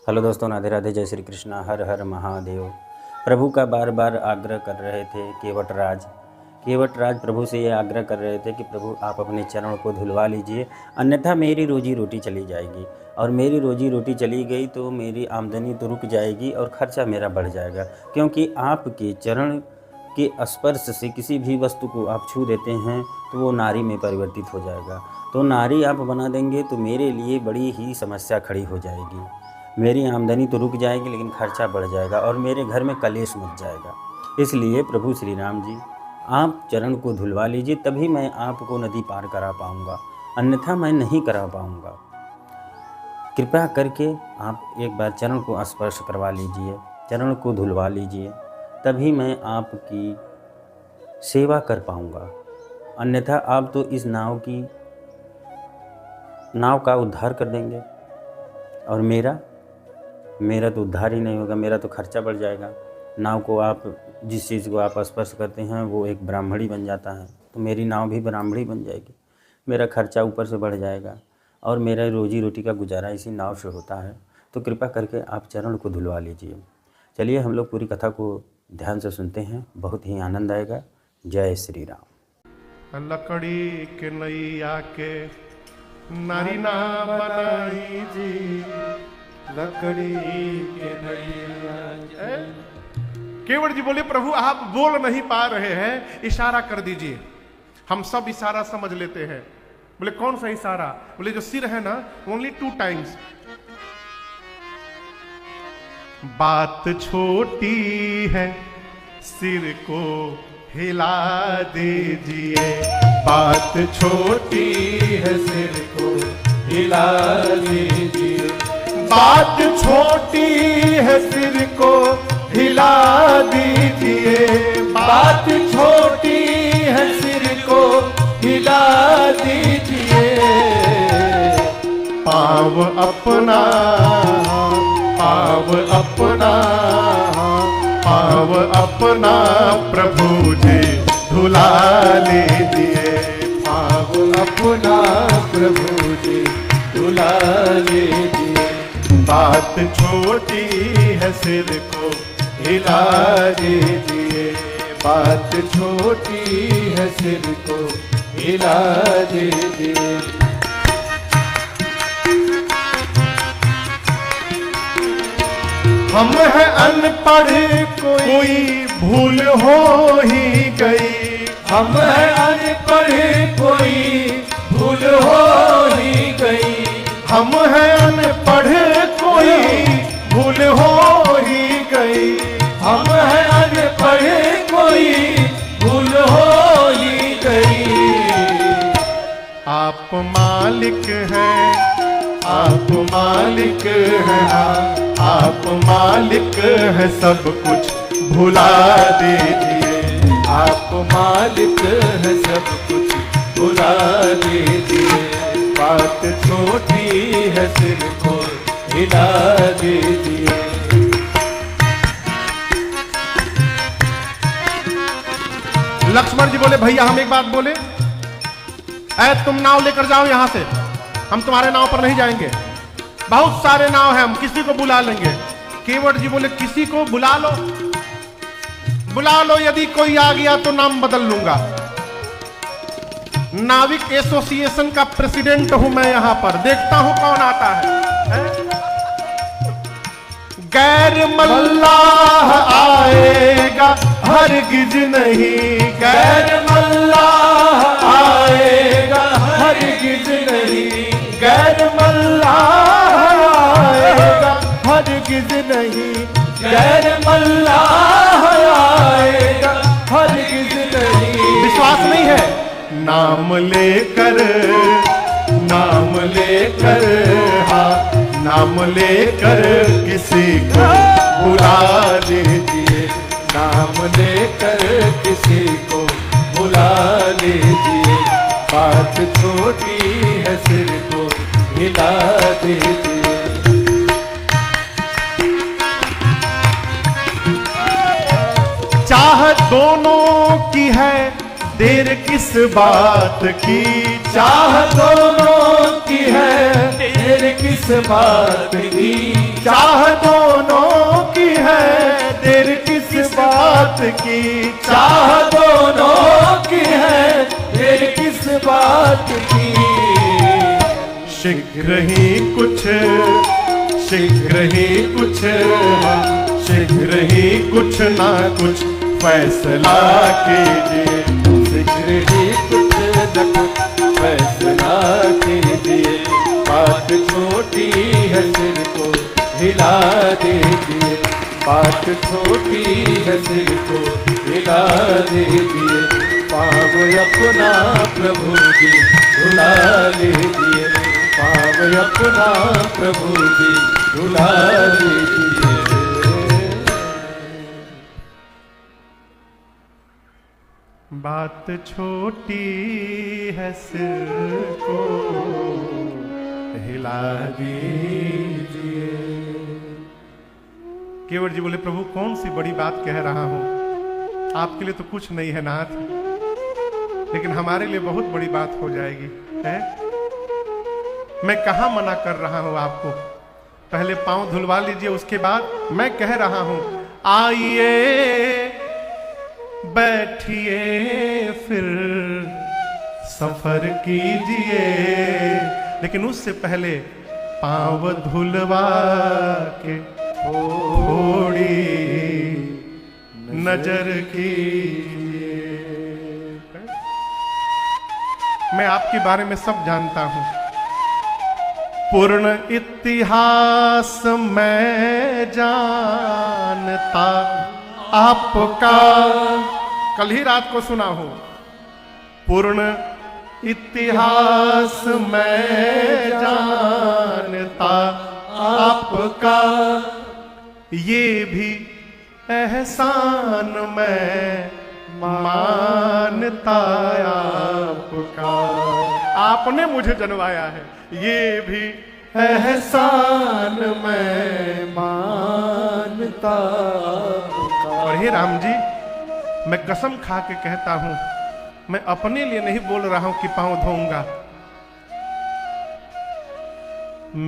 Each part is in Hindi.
हेलो दोस्तों, राधे राधे, जय श्री कृष्णा, हर हर महादेव। प्रभु का बार बार आग्रह कर रहे थे केवटराज प्रभु से ये आग्रह कर रहे थे कि प्रभु आप अपने चरण को धुलवा लीजिए, अन्यथा मेरी रोजी रोटी चली जाएगी, और मेरी रोजी रोटी चली गई तो मेरी आमदनी तो रुक जाएगी और खर्चा मेरा बढ़ जाएगा, क्योंकि आपके चरण के स्पर्श से किसी भी वस्तु को आप छू देते हैं तो वो नारी में परिवर्तित हो जाएगा। तो नारी आप बना देंगे तो मेरे लिए बड़ी ही समस्या खड़ी हो जाएगी। मेरी आमदनी तो रुक जाएगी लेकिन खर्चा बढ़ जाएगा और मेरे घर में कलेश मच जाएगा। इसलिए प्रभु श्री राम जी, आप चरण को धुलवा लीजिए, तभी मैं आपको नदी पार करा पाऊँगा, अन्यथा मैं नहीं करा पाऊँगा। कृपया करके आप एक बार चरण को स्पर्श करवा लीजिए, चरण को धुलवा लीजिए, तभी मैं आपकी सेवा कर पाऊँगा, अन्यथा आप तो इस नाव का उद्धार कर देंगे और मेरा तो उद्धार ही नहीं होगा, मेरा तो खर्चा बढ़ जाएगा। नाव को आप जिस चीज़ को आप स्पर्श करते हैं वो एक ब्राह्मणी बन जाता है, तो मेरी नाव भी ब्राह्मणी बन जाएगी, मेरा खर्चा ऊपर से बढ़ जाएगा और मेरा रोजी रोटी का गुजारा इसी नाव से होता है। तो कृपा करके आप चरण को धुलवा लीजिए। चलिए हम लोग पूरी कथा को ध्यान से सुनते हैं, बहुत ही आनंद आएगा। जय श्री राम। लकड़ी के नैया के नारी ना बनाई जी, लकड़ी के नैया। केवट जी बोले, प्रभु आप बोल नहीं पा रहे हैं, इशारा कर दीजिए। हम सब इशारा समझ लेते हैं। बोले कौन सा इशारा? बोले जो सिर है ना, ओनली 2 टाइम्स। बात छोटी है, सिर को हिला दीजिए। बात छोटी है, सिर को हिला दीजिए। बात छोटी है, सिर को हिला दीजिए। बात छोटी है, सिर को हिला दीजिए। पाँव अपना प्रभु जी धुला लीजिए। पाँव अपना प्रभु जी धुला लीजिए। बात छोटी है, सिर को हिला दीजिए। बात छोटी है, सिर को हिला दीजिए। हम है अनपढ़, कोई भूल हो ही गई। हम है अनपढ़, कोई भूल हो ही गई। हम है अनपढ़, कोई भूल हो ही गई। हम है अनपढ़, कोई भूल हो ही गई। आप मालिक हैं, आप मालिक हैं, आप मालिक है, सब कुछ भुला दीजिए। आप मालिक है, सब कुछ भुला दीजिए। बात छोटी है, सिर को हिला दीजिए। लक्ष्मण जी बोले, भैया हम एक बात बोले, ऐ तुम नाव लेकर जाओ यहां से, हम तुम्हारे नाव पर नहीं जाएंगे। बहुत सारे नाव हैं, हम किसी को बुला लेंगे। केवट जी बोले, किसी को बुला लो, बुला लो, यदि कोई आ गया तो नाम बदल लूंगा। नाविक एसोसिएशन का प्रेसिडेंट हूं मैं, यहां पर देखता हूं कौन आता है। गैर मल्लाह आएगा हरगिज नहीं। गैर मल्लाह आएगा हरगिज नहीं। गैर मल्लाह आएगा हरगिज नहीं। गैर मल्लाह आएगा हरगिज नहीं। विश्वास नहीं है? नाम लेकर, नाम लेकर, हाँ नाम लेकर किसी को बुला लीजिए। नाम लेकर किसी को बुला लीजिए। बात छोटी है, सिर को हिला दीजिए। चाह दोनों की है, देर किस बात की। चाह दोनों की है, देर किस बात की। चाह बात की, चाह दोनों की है, फिर किस बात की। शीघ्र ही कुछ, शीघ्र ही कुछ, शीघ्र ही कुछ ना कुछ फैसला कीजिए। शीघ्र ही कुछ न कुछ फैसला कीजिए। बात छोटी है, सिर को हिला दीजिए। बात छोटी है, सिर को हिला दीजिए। पाँव अपना प्रभु जी धुला लीजिए। पाँव अपना प्रभु जी धुला लीजिए। बात छोटी है, सिर को हिला दीजिए। केवट जी बोले, प्रभु कौन सी बड़ी बात कह रहा हूं, आपके लिए तो कुछ नहीं है नाथ, लेकिन हमारे लिए बहुत बड़ी बात हो जाएगी है। मैं कहां मना कर रहा हूं आपको, पहले पांव धुलवा लीजिए, उसके बाद मैं कह रहा हूं आइए बैठिए फिर सफर कीजिए। लेकिन उससे पहले पांव धुलवा के थोड़ी नजर कीजिए। मैं आपके बारे में सब जानता हूं, पूर्ण इतिहास मैं जानता आपका। कल ही रात को सुना हो, पूर्ण इतिहास मैं जानता आपका। ये भी एहसान मैं मानता आपका। आपने मुझे जनवाया है, ये भी एहसान मैं मानता। और हे राम जी, मैं कसम खा के कहता हूं, मैं अपने लिए नहीं बोल रहा हूं कि पांव धोऊंगा।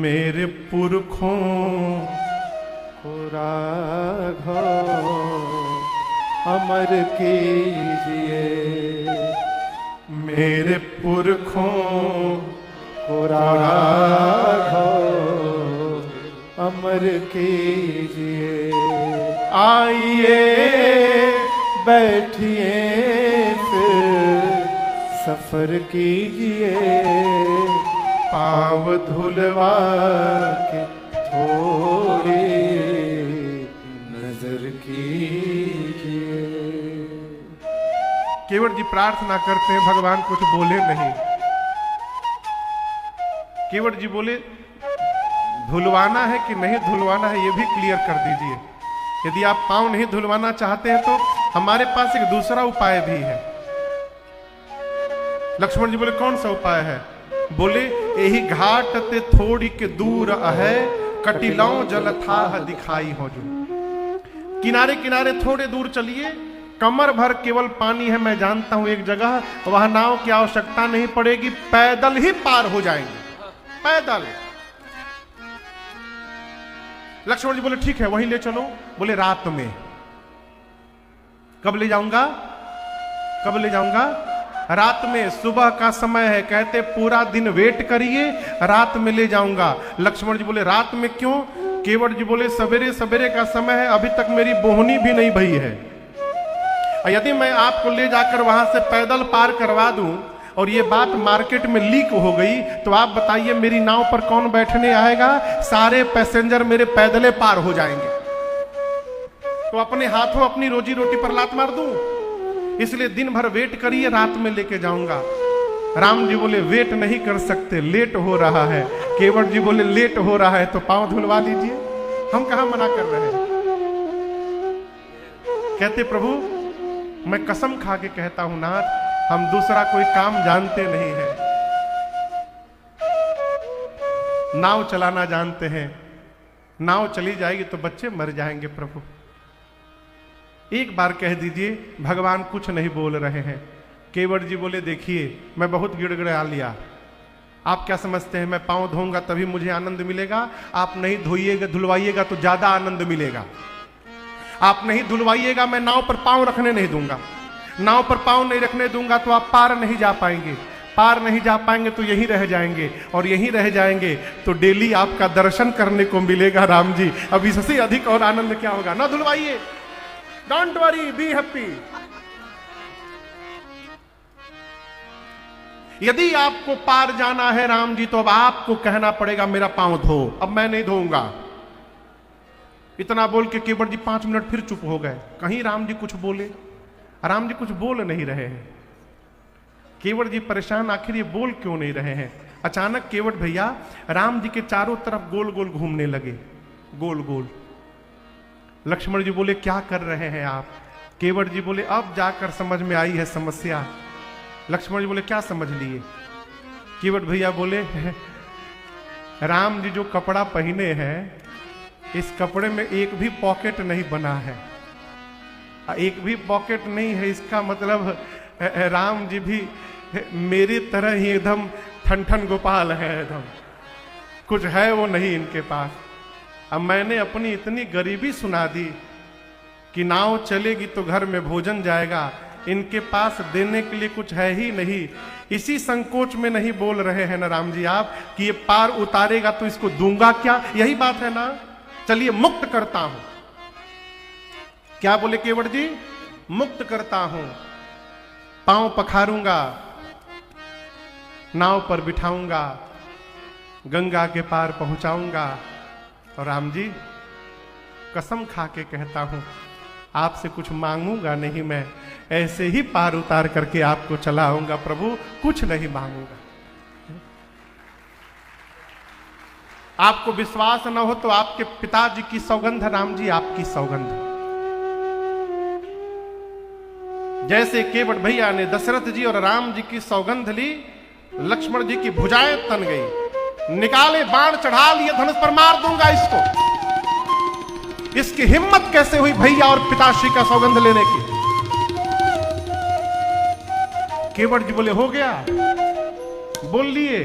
मेरे पुरखों को राघव अमर कीजिए। मेरे पुरखों को राघव अमर कीजिए। आइए बैठिए फिर सफर कीजिए। पाँव धुलवा के थोड़ी नजर कीजिए। केवट जी प्रार्थना करते हैं, भगवान कुछ बोले नहीं। केवट जी बोले, धुलवाना है कि नहीं धुलवाना है, ये भी क्लियर कर दीजिए। यदि आप पांव नहीं धुलवाना चाहते हैं तो हमारे पास एक दूसरा उपाय भी है। लक्ष्मण जी बोले, कौन सा उपाय है? बोले, यही घाट ते थोड़ी के दूर है, कटिलाओ जल था दिखाई हो जो। किनारे किनारे थोड़े दूर चलिए, कमर भर केवल पानी है। मैं जानता हूं एक जगह, वहां नाव की आवश्यकता नहीं पड़ेगी, पैदल ही पार हो जाएंगे, पैदल। लक्ष्मण जी बोले, ठीक है वहीं ले चलो। बोले, रात में। कब ले जाऊंगा? कब ले जाऊंगा? रात में, सुबह का समय है। कहते पूरा दिन वेट करिए, रात में ले जाऊंगा। लक्ष्मण जी बोले, रात में क्यों? केवट जी बोले, सवेरे सवेरे का समय है, अभी तक मेरी बोहनी भी नहीं भई है। यदि मैं आपको ले जाकर वहां से पैदल पार करवा दूं और ये बात मार्केट में लीक हो गई, तो आप बताइए मेरी नाव पर कौन बैठने आएगा? सारे पैसेंजर मेरे पैदले पार हो जाएंगे। तो अपने हाथों अपनी रोजी रोटी पर लात मार दूं? इसलिए दिन भर वेट करिए, रात में लेके जाऊंगा। राम जी बोले, वेट नहीं कर सकते, लेट हो रहा है। केवट जी बोले, लेट हो रहा है तो पांव धुलवा लीजिए, हम कहां मना कर रहे हैं। कहते, प्रभु मैं कसम खा के कहता हूं नाथ, हम दूसरा कोई काम जानते नहीं है। नाव चलाना जानते हैं, नाव चली जाएगी तो बच्चे मर जाएंगे। प्रभु एक बार कह दीजिए, भगवान कुछ नहीं बोल रहे हैं। केवट जी बोले, देखिए मैं बहुत गिड़गिड़ा लिया, आप क्या समझते हैं मैं पांव धोऊंगा तभी मुझे आनंद मिलेगा? आप नहीं धोइएगा, धुलवाइएगा तो ज्यादा आनंद मिलेगा। आप नहीं धुलवाइएगा, मैं नाव पर पांव रखने नहीं दूंगा। नाव पर पांव नहीं रखने दूंगा तो आप पार नहीं जा पाएंगे। पार नहीं जा पाएंगे तो यहीं रह जाएंगे, और यहीं रह जाएंगे तो डेली आपका दर्शन करने को मिलेगा राम जी। अब इससे अधिक और आनंद क्या होगा। ना धुलवाइए, डोंट वरी, बी हैप्पी। यदि आपको पार जाना है राम जी, तो अब आपको कहना पड़ेगा मेरा पांव धो, अब मैं नहीं धोऊंगा। इतना बोल के केवट जी 5 मिनट फिर चुप हो गए। कहीं राम जी कुछ बोले? राम जी कुछ बोल नहीं रहे हैं। केवट जी परेशान, आखिर ये बोल क्यों नहीं रहे हैं। अचानक केवट भैया राम जी के चारों तरफ गोल गोल घूमने लगे, गोल गोल। लक्ष्मण जी बोले क्या कर रहे हैं आप? केवट जी बोले अब जाकर समझ में आई है समस्या। लक्ष्मण जी बोले क्या समझ लिए? केवट भैया बोले राम जी जो कपड़ा पहने हैं, इस कपड़े में एक भी पॉकेट नहीं बना है। एक भी पॉकेट नहीं है, इसका मतलब राम जी भी मेरी तरह ही एकदम ठन गोपाल है, एकदम कुछ है वो नहीं इनके पास। अब मैंने अपनी इतनी गरीबी सुना दी कि नाव चलेगी तो घर में भोजन जाएगा, इनके पास देने के लिए कुछ है ही नहीं। इसी संकोच में नहीं बोल रहे हैं ना राम जी आप कि ये पार उतारेगा तो इसको दूंगा क्या? यही बात है ना। चलिए मुक्त करता हूं। क्या बोले केवट जी? मुक्त करता हूं, पांव पखारूंगा, नाव पर बिठाऊंगा, गंगा के पार पहुंचाऊंगा। और राम जी कसम खा के कहता हूं आपसे कुछ मांगूंगा नहीं, मैं ऐसे ही पार उतार करके आपको चला आऊंगा प्रभु, कुछ नहीं मांगूंगा। आपको विश्वास न हो तो आपके पिताजी की सौगंध राम जी, आपकी सौगंध। जैसे केवट भैया ने दशरथ जी और राम जी की सौगंध ली, लक्ष्मण जी की भुजाएं तन गई, निकाले बाण चढ़ा लिए, धनुष पर मार दूंगा इसको। इसकी हिम्मत कैसे हुई भैया और पिताश्री का सौगंध लेने की? केवट जी बोले हो गया, बोल लिए।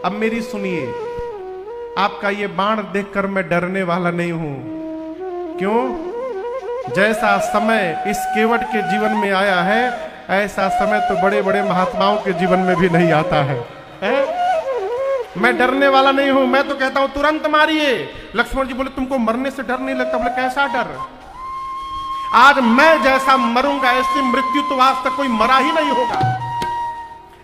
अब मेरी सुनिए, आपका ये बाण देखकर मैं डरने वाला नहीं हूं। क्यों? जैसा समय इस केवट के जीवन में आया है, ऐसा समय तो बड़े बड़े महात्माओं के जीवन में भी नहीं आता है, मैं डरने वाला नहीं हूं। मैं तो कहता हूं तुरंत मारिए। लक्ष्मण जी बोले तुमको मरने से डर नहीं लगता? बोले कैसा डर? आज मैं जैसा मरूंगा ऐसी मृत्यु तो आज तक कोई मरा ही नहीं होगा।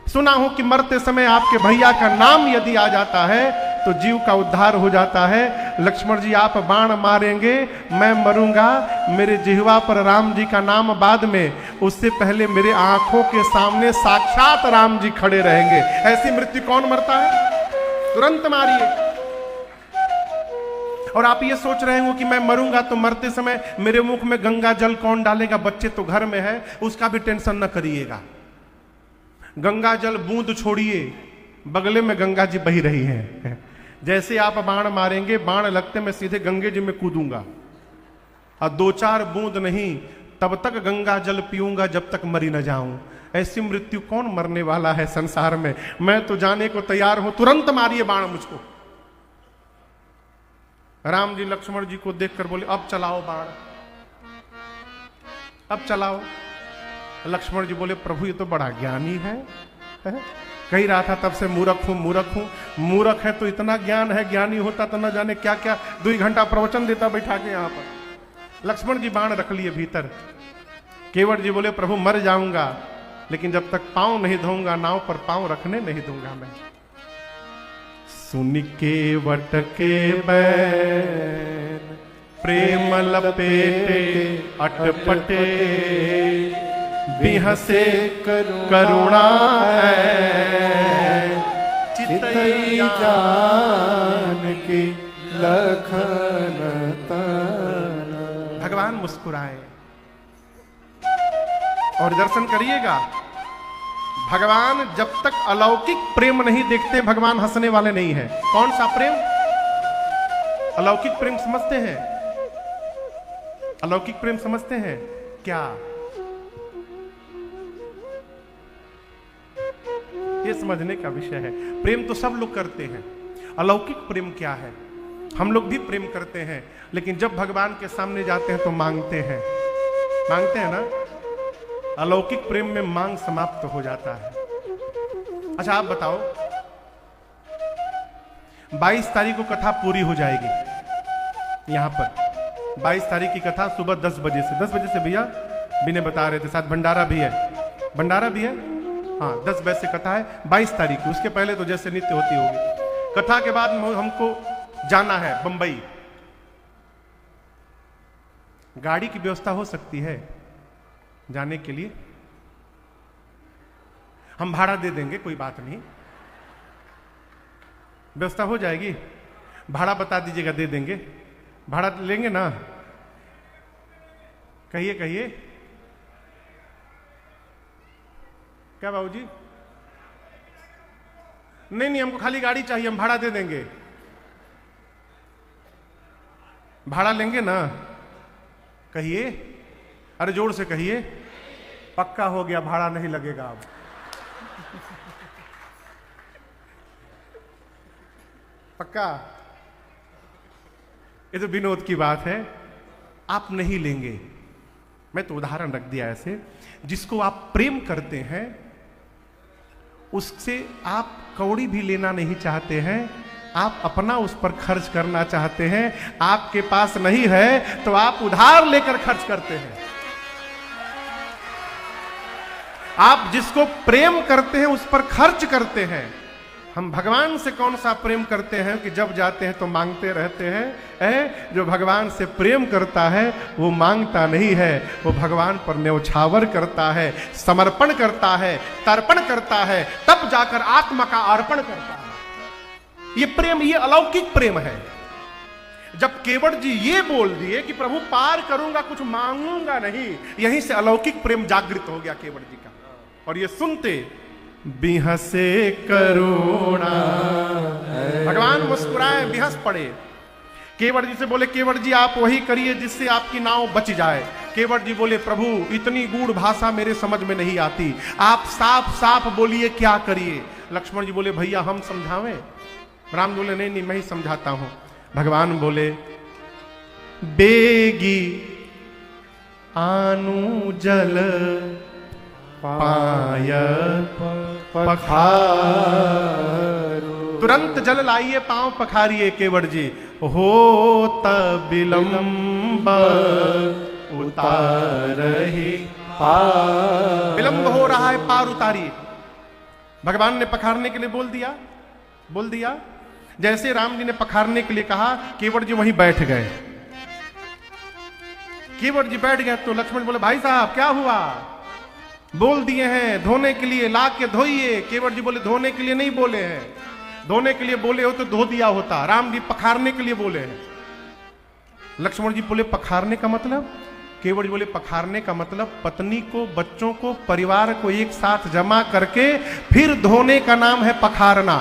सुना हूं कि मरते समय आपके भैया का नाम यदि आ जाता है तो जीव का उद्धार हो जाता है। लक्ष्मण जी आप बाण मारेंगे, मैं मरूंगा, मेरे जिह्वा पर राम जी का नाम बाद में, उससे पहले मेरे आंखों के सामने साक्षात राम जी खड़े रहेंगे। ऐसी मृत्यु कौन मरता है? तुरंत मारिए। और आप ये सोच रहे हो कि मैं मरूंगा तो मरते समय मेरे मुख में गंगा जल कौन डालेगा? बच्चे तो घर में है, उसका भी टेंशन न करिएगा। गंगा जल बूंद छोड़िए, बगले में गंगा जी बही रही है। जैसे आप बाण मारेंगे, बाण लगते मैं सीधे गंगे जी में कूदूंगा, और 2-4 बूंद नहीं, तब तक गंगा जल पीऊंगा जब तक मरी न जाऊं। ऐसी मृत्यु कौन मरने वाला है संसार में? मैं तो जाने को तैयार हूं, तुरंत मारिए बाण मुझको। राम जी लक्ष्मण जी को देखकर बोले अब चलाओ बाण, अब चलाओ। लक्ष्मण जी बोले प्रभु ये तो बड़ा ज्ञानी है? कही रहा था तब से मूर्ख हूं मूर्ख हूं। मूर्ख है तो इतना ज्ञान है, ज्ञानी होता तो न जाने क्या क्या 2 घंटा प्रवचन देता बैठा के यहां पर। लक्ष्मण जी बाण रख लिए भीतर। केवट जी बोले प्रभु मर जाऊंगा, लेकिन जब तक पांव नहीं धोऊंगा, नाव पर पांव रखने नहीं दूंगा मैं। सुन केवट के बैन प्रेम लपेटे अटपटे, बिहसे करुणा है, चितई जान की लखन तना। भगवान मुस्कुराए और दर्शन करिएगा। भगवान जब तक अलौकिक प्रेम नहीं देखते, भगवान हंसने वाले नहीं है। कौन सा प्रेम? अलौकिक प्रेम समझते हैं? अलौकिक प्रेम समझते हैं क्या? ये समझने का विषय है। प्रेम तो सब लोग करते हैं, अलौकिक प्रेम क्या है? हम लोग भी प्रेम करते हैं, लेकिन जब भगवान के सामने जाते हैं तो मांगते हैं ना। अलौकिक प्रेम में मांग समाप्त हो जाता है। अच्छा आप बताओ, 22 तारीख को कथा पूरी हो जाएगी यहां पर। 22 तारीख की कथा सुबह 10 बजे से भैया बिने बता रहे थे, साथ भंडारा भी है हाँ 10 बजे से कथा है 22 तारीख की। उसके पहले तो जैसे नित्य होती होगी। कथा के बाद हमको जाना है बंबई। गाड़ी की व्यवस्था हो सकती है जाने के लिए? हम भाड़ा दे देंगे, कोई बात नहीं, व्यवस्था हो जाएगी। भाड़ा बता दीजिएगा, दे देंगे। भाड़ा लेंगे ना? कहिए क्या बाबूजी? नहीं, हमको खाली गाड़ी चाहिए, हम भाड़ा दे देंगे। भाड़ा लेंगे ना? कहिए, अरे जोर से कहिए। पक्का हो गया, भाड़ा नहीं लगेगा अब। पक्का? ये तो विनोद की बात है। आप नहीं लेंगे, मैं तो उदाहरण रख दिया ऐसे। जिसको आप प्रेम करते हैं उससे आप कौड़ी भी लेना नहीं चाहते हैं, आप अपना उस पर खर्च करना चाहते हैं। आपके पास नहीं है तो आप उधार लेकर खर्च करते हैं। आप जिसको प्रेम करते हैं उस पर खर्च करते हैं। हम भगवान से कौन सा प्रेम करते हैं कि जब जाते हैं तो मांगते रहते हैं। जो भगवान से प्रेम करता है वो मांगता नहीं है, वो भगवान पर न्यौछावर करता है, समर्पण करता है, तर्पण करता है, तब जाकर आत्मा का अर्पण करता है। ये प्रेम, ये अलौकिक प्रेम है। जब केवट जी ये बोल दिए कि प्रभु पार करूंगा, कुछ मांगूंगा नहीं, यहीं से अलौकिक प्रेम जागृत हो गया केवट जी का। और ये सुनते बिहसे करुणा, भगवान मुस्कुराए, बिहस पड़े। केवट जी से बोले, केवट जी आप वही करिए जिससे आपकी नाव बच जाए। केवट जी बोले, प्रभु इतनी गूढ़ भाषा मेरे समझ में नहीं आती, आप साफ साफ बोलिए क्या करिए। लक्ष्मण जी बोले, भैया हम समझावें? राम बोले, नहीं मैं ही समझाता हूं। भगवान बोले, बेगी आनु जल पाय पखारो, तुरंत जल लाइए, पांव पखारिए केवट जी। हो तब विलंब उतारहि पार, विलंब हो रहा है, पार उतारिए। भगवान ने पखारने के लिए बोल दिया। जैसे राम जी ने पखारने के लिए कहा, केवट जी वहीं बैठ गए। केवट जी बैठ गए तो लक्ष्मण बोले, भाई साहब क्या हुआ? बोल दिए हैं धोने के लिए, ला के धोइए। केवट जी बोले, धोने के लिए नहीं बोले हैं, धोने के लिए बोले हो तो धो दिया होता। राम जी पखारने के लिए बोले हैं। लक्ष्मण जी बोले, पखारने का मतलब? केवट जी बोले, पखारने का मतलब पत्नी को, बच्चों को, परिवार को एक साथ जमा करके फिर धोने का नाम है पखारना।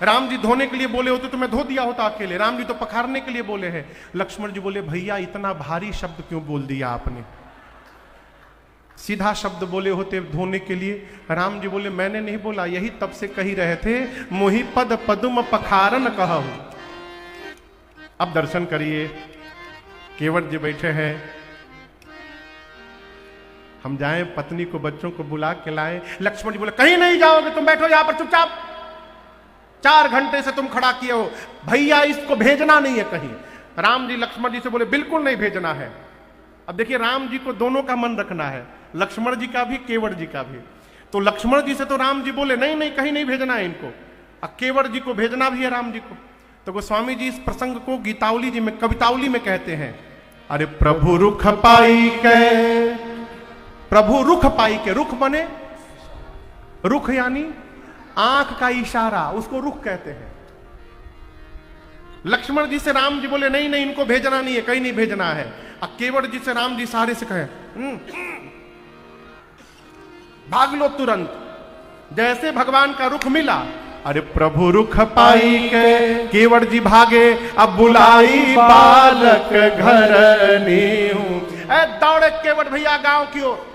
राम जी धोने के लिए बोले होते तो मैं धो दिया होता अकेले, राम जी तो पखारने के लिए बोले हैं। लक्ष्मण जी बोले, भैया इतना भारी शब्द क्यों बोल दिया आपने? सीधा शब्द बोले होते धोने के लिए। राम जी बोले, मैंने नहीं बोला, यही तब से कही रहे थे, मोहि पद पदुम पखारन कहूं। अब दर्शन करिए, केवट जी बैठे हैं। हम जाएं, पत्नी को, बच्चों को बुला के लाएं। लक्ष्मण जी बोले, कहीं नहीं जाओगे, तुम बैठो यहां पर चुपचाप। 4 घंटे से तुम खड़ा किए हो, भैया इसको भेजना नहीं है कहीं। राम जी लक्ष्मण जी से बोले, बिल्कुल नहीं भेजना है। अब देखिए, राम जी को दोनों का मन रखना है, लक्ष्मण जी का भी, केवट जी का भी। तो लक्ष्मण जी से तो राम जी बोले, नहीं कहीं नहीं भेजना है इनको, और केवट जी को भेजना भी है राम जी को। तो गोस्वामी जी इस प्रसंग को गीतावली जी में, कवितावली में कहते हैं, अरे प्रभु रुख पाई के, प्रभु रुख पाई के, रुख बने, रुख यानी आंख का इशारा, उसको रुख कहते हैं। लक्ष्मण जी से राम जी बोले, नहीं इनको भेजना नहीं है, कहीं नहीं भेजना है। और केवट जी से राम जी सारे से कहे, भाग लो तुरंत। जैसे भगवान का रुख मिला, अरे प्रभु रुख पाई के केवट जी भागे। अब बुलाई बालक घर नीहू, दौड़े केवट भैया गांव की ओर,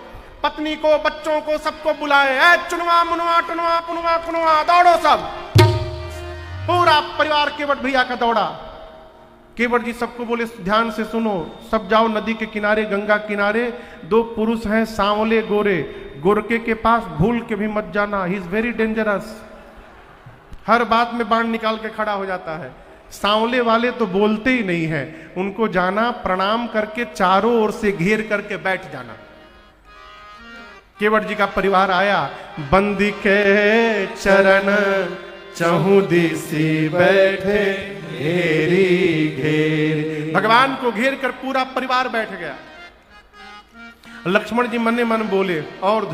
पत्नी को, बच्चों को, सबको बुलाए। चुनवा मुनवा टुनवा पुनवा पुनवा, दौड़ो सब। पूरा परिवार केवट भैया का दौड़ा। केवट जी सबको बोले ध्यान से सुनो, सब जाओ नदी के किनारे, गंगा किनारे। दो पुरुष हैं सांवले गोरे, गोरके के पास भूल के भी मत जाना, ही इज वेरी डेंजरस। हर बात में बाण निकाल के खड़ा हो जाता है। सांवले वाले तो बोलते ही नहीं है, उनको जाना प्रणाम करके चारों ओर से घेर करके बैठ जाना। केवट जी का परिवार आया, बंदी के चरण चहु दिसी बैठे घेरी घेर। भगवान को घेर कर पूरा परिवार बैठ गया। लक्ष्मण जी मन ही मन बोले और